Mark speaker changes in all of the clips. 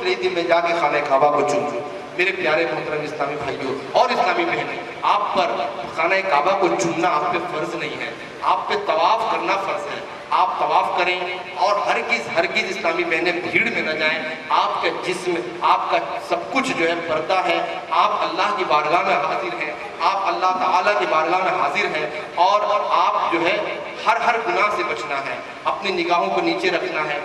Speaker 1: رہی تھی میں جا کے خانہ کعبہ کو چوموں۔ میرے پیارے محترم اسلامی بھائیوں اور اسلامی بہنیں، آپ پر خانہ کعبہ کو چومنا آپ پہ فرض نہیں ہے، آپ پہ طواف کرنا فرض ہے۔ آپ طواف کریں اور ہرگز اسلامی بہنیں بھیڑ میں نہ جائیں۔ آپ کا جسم، آپ کا سب کچھ جو ہے پردہ ہے، آپ اللہ کی بارگاہ میں حاضر ہیں، آپ اللہ تعالیٰ کی بارگاہ میں حاضر ہیں، اور آپ جو ہے ہر گناہ سے بچنا ہے، اپنی نگاہوں کو نیچے رکھنا ہے،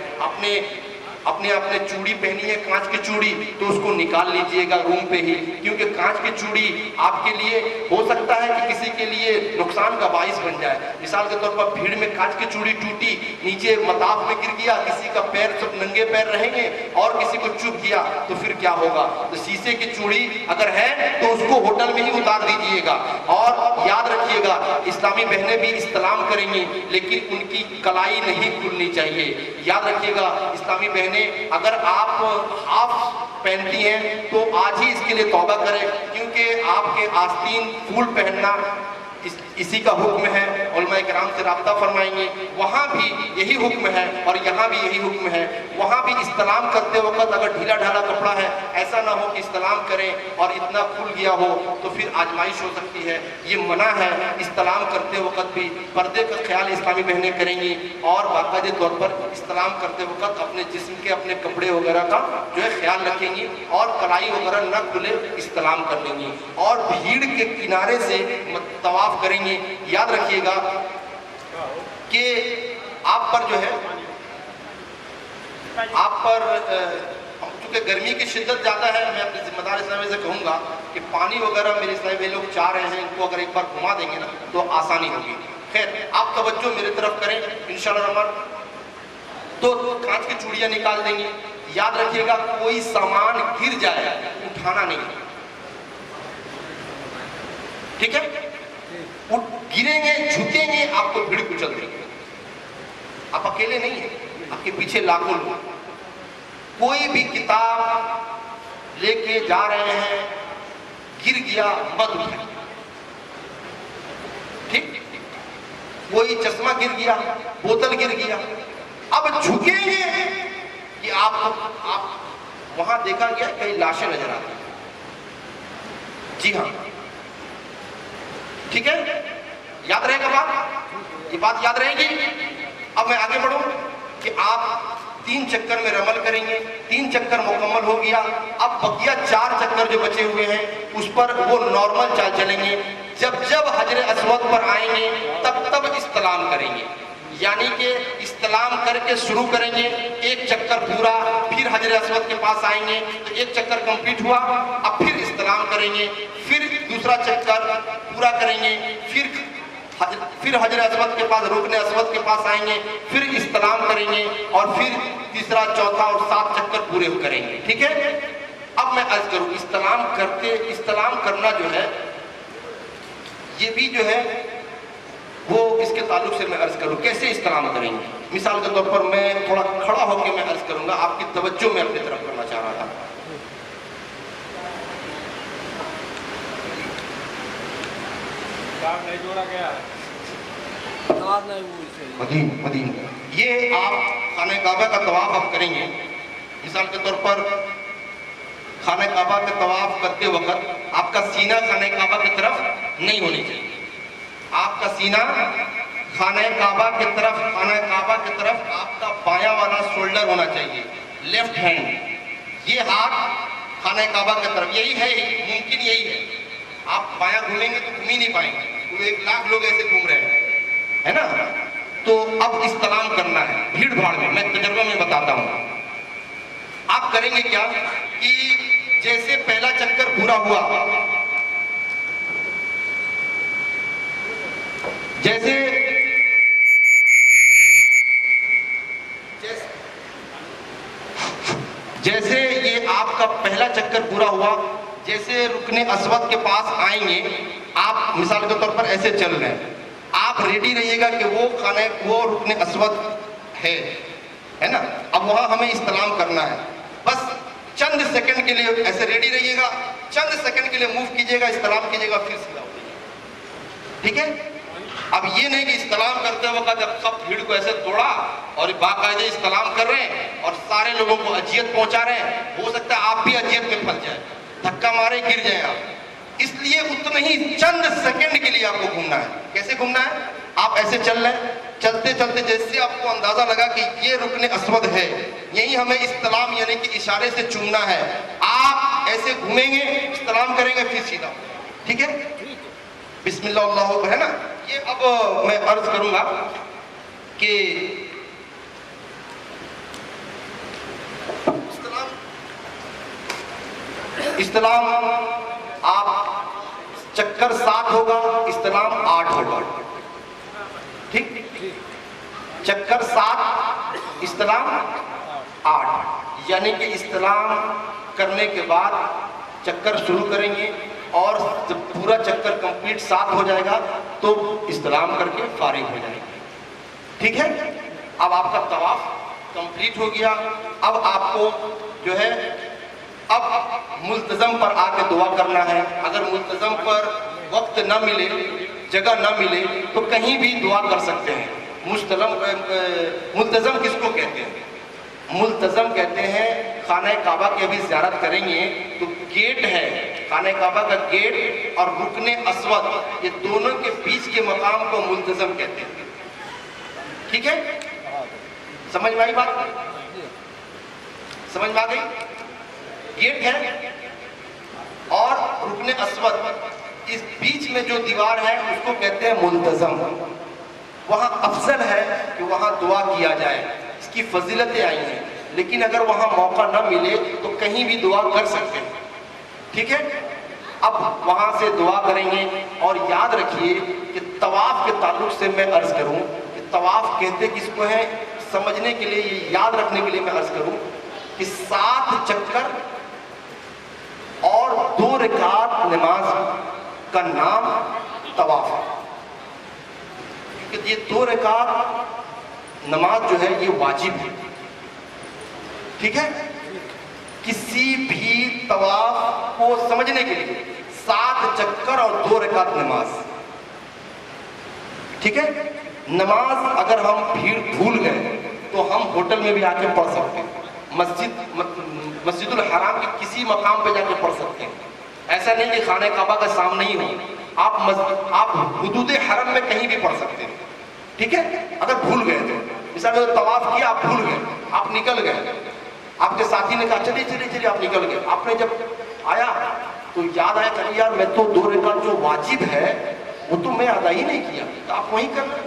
Speaker 1: اپنے چوڑی پہنی ہے کانچ کی چوڑی تو اس کو نکال لیجئے گا روم پہ ہی، کیونکہ کانچ کی چوڑی آپ کے لیے ہو سکتا ہے کہ کسی کے لیے نقصان کا باعث بن جائے۔ مثال کے طور پر بھیڑ میں کانچ کی چوڑی ٹوٹی، نیچے مطاف میں گر گیا، کسی کا پیر، سب ننگے پیر رہیں گے اور کسی کو چبھ گیا تو پھر کیا ہوگا؟ تو شیشے کی چوڑی اگر ہے تو اس کو ہوٹل میں ہی اتار دیجئے گا۔ اور یاد رکھیے گا اسلامی بہنیں بھی استلام کریں گی لیکن ان کی کلائی نہیں کھلنی چاہیے۔ یاد رکھیے گا اسلامی بہنیں، اگر آپ ہاف پہنتی ہیں تو آج ہی اس کے لیے توبہ کریں، کیونکہ آپ کے آستین پھول پہننا اسی کا حکم ہے۔ علماء کرام سے رابطہ فرمائیں گے، وہاں بھی یہی حکم ہے اور یہاں بھی یہی حکم ہے۔ وہاں بھی استلام کرتے وقت اگر ڈھیلا ڈھالا کپڑا ہے، ایسا نہ ہو کہ استلام کریں اور اتنا کھل گیا ہو تو پھر آزمائش ہو سکتی ہے، یہ منع ہے۔ استلام کرتے وقت بھی پردے کا خیال اسلامی بہنیں کریں گی اور باقاعدہ طور پر استلام کرتے وقت اپنے جسم کے، اپنے کپڑے وغیرہ کا جو ہے خیال رکھیں گی اور کلائی وغیرہ نہ کھلے استلام کر لیں گی اور بھیڑ کے کنارے سے طواف کریں گے۔ یاد رکھیے گا کہ آپ پر جو ہے، آپ پر چونکہ گرمی کی شدت زیادہ ہے، میں اپنے ذمہ دار اسلامی سے کہوں گا کہ پانی وغیرہ میرے اسلامی بھائی لوگ چاہ رہے ہیں، ان کو اگر ایک بار گھما دیں گے نا تو آسانی ہوگی۔ خیر، آپ توجہ میرے طرف کریں انشاءاللہ الرحمن۔ تو کانچ کی چوڑیاں نکال دیں گے۔ یاد رکھیے گا کوئی سامان گر جائے اٹھانا نہیں، ٹھیک ہے؟ گریں گے، جھکیں گے، آپ کو بھیڑ کچل دیں گے۔ آپ اکیلے نہیں ہیں، آپ کے پیچھے لاکھوں لوگ۔ کوئی بھی کتاب لے کے جا رہے ہیں، گر گیا مت اٹھائیں، ٹھیک؟ کوئی چشمہ گر گیا، بوتل گر گیا، اب جھکیں گے کہ آپ وہاں دیکھا گیا کئی لاشیں نظر آتی ہیں، جی ہاں، ٹھیک ہے؟ یاد رہے گا بات، یہ بات یاد رہے گی۔ اب میں آگے بڑھوں کہ آپ 3 چکر میں رمل کریں گے، 3 چکر مکمل ہو گیا، اب بقیہ 4 چکر جو بچے ہوئے ہیں اس پر وہ نارمل چال چلیں گے۔ جب حجر اسود پر آئیں گے تب استلام کریں گے، یعنی کہ استلام کر کے شروع کریں گے 1 چکر پورا، پھر حجر اسود کے پاس آئیں گے تو 1 چکر کمپلیٹ ہوا، اب پھر استلام کریں گے، پھر دوسرا چکر پورا کریں گے، پھر حجر اسود کے پاس، رکن اسود کے پاس آئیں گے، پھر استلام کریں گے اور پھر تیسرا، چوتھا اور 7 چکر پورے کریں گے، ٹھیک ہے؟ اب میں عرض کروں، استلام کرنا جو ہے یہ بھی جو ہے وہ اس کے تعلق سے میں عرض کروں کیسے استلام کریں گے۔ مثال کے طور پر میں تھوڑا کھڑا ہو کے میں عرض کروں گا، آپ کی توجہ میں اپنی طرف کرنا چاہ رہا تھا۔ مدین یہ آپ خانہ کعبہ کا طواف آپ کریں گے۔ مثال کے طور پر خانہ کعبہ کا طواف کرتے وقت آپ کا سینہ خانہ کعبہ کی طرف نہیں ہونی چاہیے، آپ کا سینہ خانہ کعبہ کی طرف آپ کا بایاں والا شولڈر ہونا چاہیے، لیفٹ ہینڈ، یہ ہاتھ خانہ کعبہ کی طرف، یہی ہے، ممکن یہی ہے۔ آپ بایاں گھومیں گے تو گھوم ہی نہیں پائیں گے، 1 لاکھ لوگ ایسے گھوم رہے ہیں، ہے نا؟ تو اب استلام کرنا ہے بھیڑ بھاڑ میں، میں تجربہ میں بتاتا ہوں۔ آپ کریں گے کیا کہ جیسے پہلا چکر پورا ہوا، جیسے یہ آپ کا پہلا چکر پورا ہوا، جیسے رکن اسود کے پاس آئیں گے، آپ مثال کے طور پر ایسے چل رہے ہیں، آپ ریڈی رہیے گا کہ وہ رکن اسود ہے نا، اب وہاں ہمیں استلام کرنا ہے، بس چند سیکنڈ کے لیے ایسے ریڈی رہیے گا، چند سیکنڈ کے لیے موو کیجئے گا، استلام کیجئے گا، پھر سیدھا ہو جائیے گا، ٹھیک ہے؟ اب یہ نہیں کہ استلام کرتے وقت جب سب بھیڑ کو ایسے توڑا اور باقاعدہ استلام کر رہے ہیں اور سارے لوگوں کو اذیت پہنچا رہے ہیں، ہو سکتا ہے آپ بھی اذیت میں پھنس جائیں، دھکا مارے گر جائیں آپ۔ اس لیے اتنے ہی چند سیکنڈ کے لیے آپ کو گھومنا ہے۔ کیسے گھومنا ہے؟ آپ ایسے چل رہے ہیں، چلتے چلتے جیسے آپ کو اندازہ لگا کہ یہ رکن اسود ہے، یہی ہمیں استلام یعنی کہ اشارے سے چومنا ہے، آپ ایسے گھومیں گے، استلام کریں گے، پھر سیدھا، ٹھیک ہے؟ بسم اللہ اللہ اکبر، ہے نا؟ یہ اب میں عرض کروں گا کہ استلام آپ چکر 7 ہوگا، استلام 8 ہوگا، ٹھیک؟ چکر 7، استلام 8، یعنی کہ استلام کرنے کے بعد چکر شروع کریں گے اور جب پورا چکر کمپلیٹ 7 ہو جائے گا تو استلام کر کے فارغ ہو جائے گا، ٹھیک ہے؟ اب آپ کا طواف کمپلیٹ ہو گیا۔ اب آپ کو جو ہے اب ملتزم پر آ کے دعا کرنا ہے۔ اگر ملتزم پر وقت نہ ملے، جگہ نہ ملے تو کہیں بھی دعا کر سکتے ہیں۔ ملتزم کس کو کہتے ہیں؟ ملتزم کہتے ہیں خانہ کعبہ کی ابھی زیارت کریں گے تو گیٹ ہے، خانہ کعبہ کا گیٹ اور رکن اسود، یہ دونوں کے بیچ کے مقام کو ملتزم کہتے ہیں، ٹھیک ہے؟ سمجھ میں آئی بات؟ سمجھ میں آ گئی؟ گیٹ ہے اور رکن اسود، اس بیچ میں جو دیوار ہے اس کو کہتے ہیں ملتزم۔ وہاں افضل ہے کہ وہاں دعا کیا جائے، اس کی فضیلتیں آئی ہیں، لیکن اگر وہاں موقع نہ ملے تو کہیں بھی دعا کر سکتے ہیں، ٹھیک ہے؟ اب وہاں سے دعا کریں گے۔ اور یاد رکھیے کہ طواف کے تعلق سے میں عرض کروں کہ طواف کہتے کس کو ہیں، سمجھنے کے لیے، یہ یاد رکھنے کے لیے میں عرض کروں کہ 7 چکر اور 2 رکعت نماز کا نام طواف ہے، کیونکہ یہ 2 رکعت نماز جو ہے یہ واجب ہے، ٹھیک ہے؟ کسی بھی طواف کو سمجھنے کے لیے 7 چکر اور 2 رکعت نماز، ٹھیک ہے؟ نماز اگر ہم پھر بھول گئے تو ہم ہوٹل میں بھی آ کے پڑھ سکتے ہیں، مسجد الحرام کے کسی مقام پہ جا کے پڑھ سکتے ہیں، ایسا نہیں کہ خانہ کعبہ کا سامنے ہی ہو، آپ حدود حرم میں کہیں بھی پڑھ سکتے ہیں، ٹھیک ہے؟ اگر بھول گئے تو مثال اگر طواف کیا، آپ بھول گئے، آپ نکل گئے، آپ کے ساتھی نے کہا چلیے چلیے چلیے، آپ نکل گئے، آپ نے جب آیا تو یاد آیا کہ یار میں تو 2 رکعت جو واجب ہے وہ تو میں ادا ہی نہیں کیا، تو آپ وہیں کر لیں،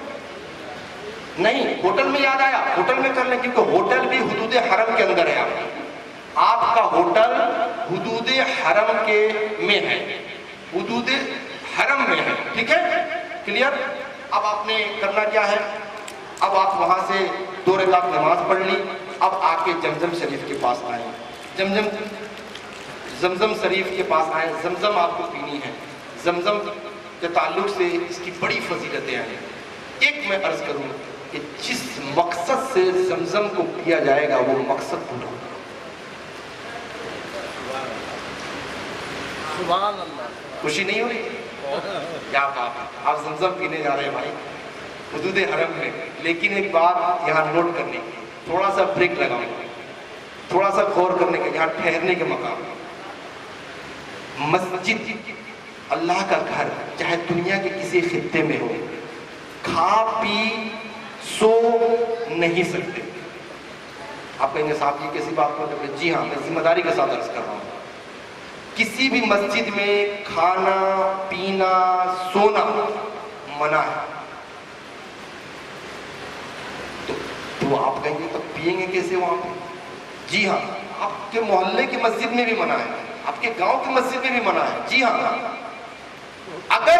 Speaker 1: نہیں ہوٹل میں یاد آیا ہوٹل میں کر لیں، کیونکہ ہوٹل بھی حدود حرم کے اندر ہے، آپ کا ہوٹل حدود حرم کے میں ہے، حدود حرم میں ہے، ٹھیک ہے؟ کلیئر؟ اب آپ نے کرنا کیا ہے، اب آپ وہاں سے 2 رکعت نماز پڑھ لی، اب آ کے زمزم شریف کے پاس آئے، زمزم شریف کے پاس آئے، زمزم آپ کو پینی ہے، زمزم کے تعلق سے اس کی بڑی فضیلتیں ہیں۔ ایک میں عرض کروں کہ جس مقصد سے زمزم کو پیا جائے گا وہ مقصد پورا ہوگا۔
Speaker 2: سبحان اللہ،
Speaker 1: خوشی نہیں ہو رہی؟ کیا بات، آپ زمزم پینے جا رہے ہیں بھائی حدود حرم میں، لیکن ایک بات یہاں نوٹ کرنے کی، تھوڑا سا بریک لگاؤں گا، تھوڑا سا غور کرنے کے، یہاں ٹھہرنے کے مقام، مسجد اللہ کا گھر چاہے دنیا کے کسی خطے میں ہو، کھا پی سو نہیں سکتے۔ آپ کہیں گے صاحب یہ کیسی بات کرتے ہیں؟ جی ہاں، میں ذمہ داری کے ساتھ عرض کر رہا ہوں، کسی بھی مسجد میں کھانا پینا سونا منع ہے، تو آپ کہیں گے تو پیئیں گے کیسے وہاں پہ؟ جی ہاں، آپ کے محلے کی مسجد میں بھی منع ہے، آپ کے گاؤں کی مسجد میں بھی منع ہے، جی ہاں، اگر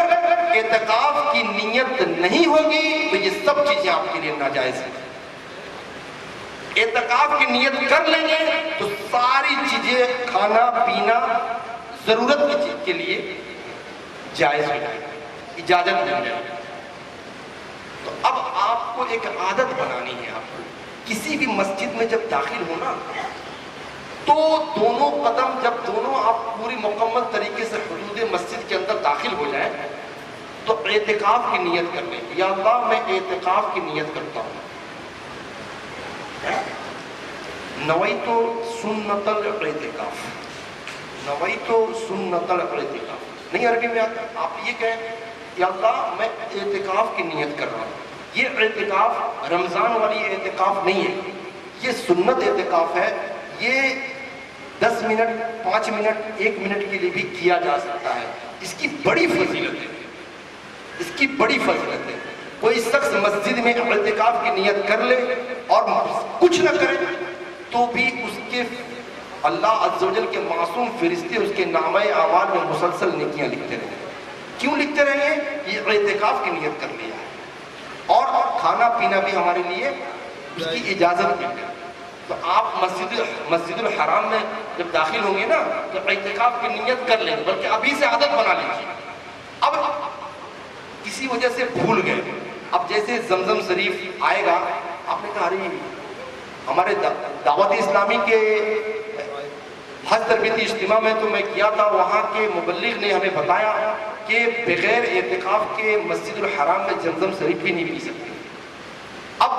Speaker 1: اعتکاف کی نیت نہیں ہوگی تو یہ سب چیزیں آپ کے لیے ناجائز ہیں۔ اعتکاف کی نیت کر لیں گے تو ساری چیزیں کھانا پینا ضرورت کی چیز کے لیے جائز ہو جائے گی، اجازت مل جائے گی۔ تو اب آپ کو ایک عادت بنانی ہے، آپ کو کسی بھی مسجد میں جب داخل ہونا تو دونوں قدم، جب دونوں آپ پوری مکمل طریقے سے حدود مسجد کے اندر داخل ہو جائیں تو اعتکاف کی نیت کر لیں، یا اللہ میں اعتکاف کی نیت کرتا ہوں، نویت سنت الاعتکاف، نویت سنت الاعتکاف، نہیں عربی میں آتا، آپ یہ کہیں یا اللہ میں اعتکاف کی نیت کر رہا ہوں۔ یہ اعتکاف رمضان والی اعتکاف نہیں ہے، یہ سنت اعتکاف ہے، یہ 10 منٹ 5 منٹ 1 منٹ کے لیے بھی کیا جا سکتا ہے، اس کی بڑی فضیلت ہے، اس کی بڑی فضیلت ہے۔ کوئی شخص مسجد میں اعتکاف کی نیت کر لے اور کچھ نہ کرے تو بھی اس کے اللہ عز و جل کے معصوم فرشتے اس کے نامہ اعمال میں مسلسل نیکیاں لکھتے رہیں گے۔ کیوں لکھتے رہیں گے؟ یہ اعتکاف کی نیت کر لیا ہے، اور کھانا پینا بھی ہمارے لیے اس کی اجازت ہے۔ تو آپ مسجد الحرام میں جب داخل ہوں گے نا تو اعتکاف کی نیت کر لیں، بلکہ ابھی سے عادت بنا لیجیے۔ اب کسی وجہ سے بھول گئے، اب جیسے زمزم شریف آئے گا، آپ نے کہا ارے ہمارے دعوت اسلامی کے حج تربیتی اجتماع میں تو میں کیا تھا، وہاں کے مبلغ نے ہمیں بتایا کہ بغیر اعتکاف کے مسجد الحرام میں زمزم شریف بھی نہیں پی سکتے۔ اب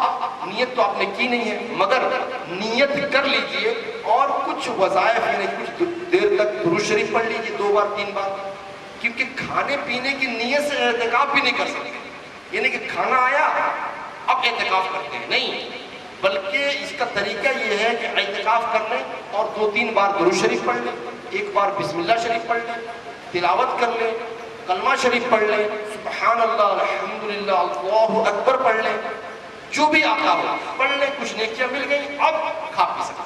Speaker 1: نیت تو آپ نے کی نہیں ہے، مگر نیت کر لیجئے اور کچھ وظائف یعنی کچھ دیر تک درود شریف پڑھ لیجئے 2 بار 3 بار، کیونکہ کھانے پینے کی نیت سے اعتکاف بھی نہیں کر سکتے، یعنی کہ کھانا آیا اب اعتکاف کرتے ہیں، نہیں، بلکہ اس کا طریقہ یہ ہے کہ اعتکاف کر لیں اور 2-3 بار درود شریف پڑھ لیں، 1 بار بسم اللہ شریف پڑھ لیں، تلاوت کر لیں، کلمہ شریف پڑھ لیں، سبحان اللہ الحمدللہ اللہ اکبر پڑھ لیں، جو بھی آتا ہو پڑھ لیں، کچھ نیکیاں مل گئی، اب کھا پی سکتے۔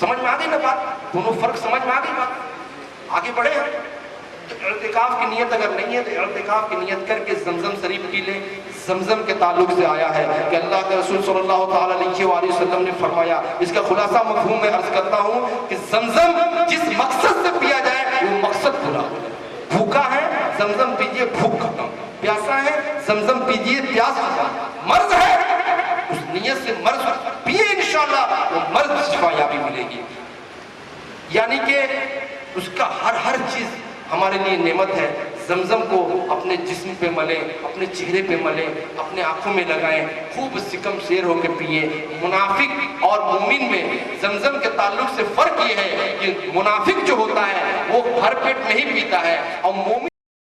Speaker 1: سمجھ میں آ گئی نا بات؟ دونوں فرق سمجھ میں آ گئی بات؟ آگے بڑھے ہم۔ اعتکاف کی نیت اگر نہیں ہے تو اعتکاف کی نیت کر کے زمزم شریف پی لیں۔ زمزم کے تعلق سے آیا ہے کہ اللہ کے رسول صلی اللہ تعالیٰ علیہ وسلم نے فرمایا، اس کا خلاصہ مفہوم میں عرض کرتا ہوں کہ زمزم جس مقصد سے پیا جائے وہ مقصد پورا ہو۔ بھوکا ہے زمزم پیجئے، بھوک ختم، پیاسا ہے زمزم پیجئے، پیاس ختم، مرض ہے اس نیت سے مرض پیئے، انشاءاللہ وہ مرض شفا یابی ملے گی۔ یعنی کہ اس کا ہر چیز ہمارے لیے نعمت ہے۔ زمزم کو اپنے جسم پہ ملیں، اپنے چہرے پہ ملیں، اپنے آنکھوں میں لگائیں، خوب سکم سیر ہو کے پیئے۔ منافق اور مومن میں زمزم کے تعلق سے فرق یہ ہے کہ منافق جو ہوتا ہے وہ بھر پیٹ نہیں پیتا ہے، اور مومن